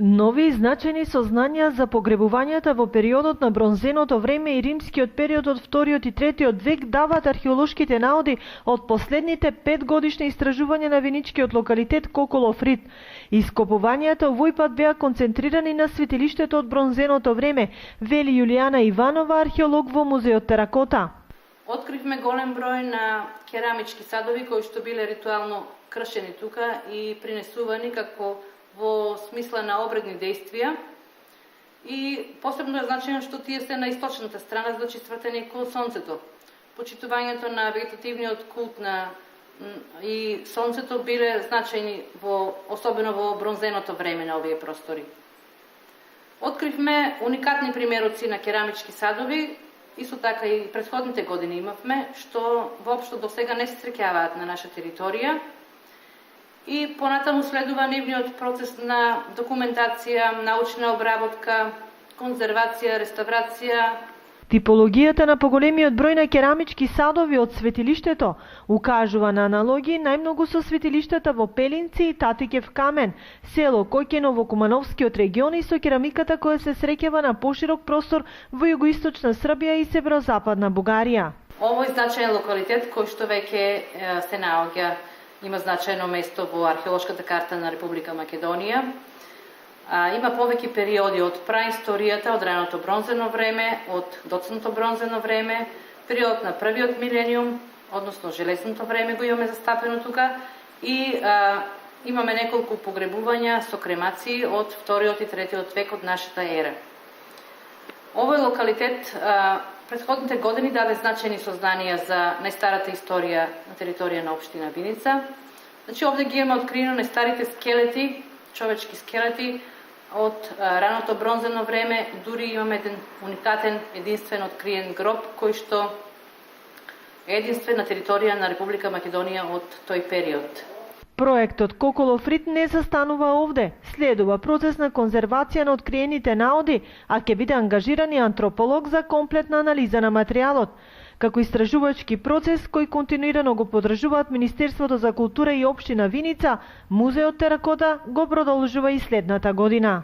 Нови и значајни сознанија за погребувањата во периодот на бронзеното време и римскиот период од 2-тиот и 3-тиот век даваат археолошките наоди од последните 5 годишни истражувања на виничкиот локалитет Коколов рид. Ископувањата овој пат беа концентрирани на светилиштето од бронзеното време, вели Јулијана Иванова, археолог во музеот Теракота. Откривме голем број на керамички садови кои што биле ритуално кршени тука и принесувани како во смисла на обредни действија, и посебно е значајно што тие се на источната страна, значи свртени кон сонцето. Почитувањето на вегетативниот култ и сонцето биле значајни особено во бронзеното време на овие простори. Откривме уникатни примероци на керамички садови, исто така и претходните години имавме, што воопшто до сега не се среќаваат на наша територија. И понатаму следува нивниот процес на документација, научна обработка, конзервација, реставрација. Типологијата на поголемиот број на керамички садови од светилиштето укажува на аналогии најмногу со светилиштата во Пелинци и Татикев камен, село Коќено во Кумановскиот регион, и со керамиката која се среќава на поширок простор во југоисточна Србија и северозападна Бугарија. Овој значаен локалитет кој што веќе се наоѓа, има значајно место во археолошката карта на Република Македонија. Има повеќе периоди од праисторијата, од раното бронзено време, од доцното бронзено време, период на првиот милениум, односно железното време го имаме застапено тука, и имаме неколку погребувања со кремации од 2-тиот и 3-тиот век од нашата ера. Овој локалитет претходните години даде значајни сознанија за најстарата историја на територија на општина Виница. Значи, овде ги имаме откриено најстарите скелети, човечки скелети од раното бронзено време. Дури имаме еден уникатен, единствен откриен гроб, кој што е единствен на територија на Република Македонија од тој период. Проектот Коколов рид не застанува овде. Следува процес на конзервација на откриените наоди, а ќе биде ангажиран и антрополог за комплетна анализа на материјалот. Како истражувачки процес кој континуирано го поддржуваат Министерството за култура и општина Виница, музеот Теракота го продолжува и следната година.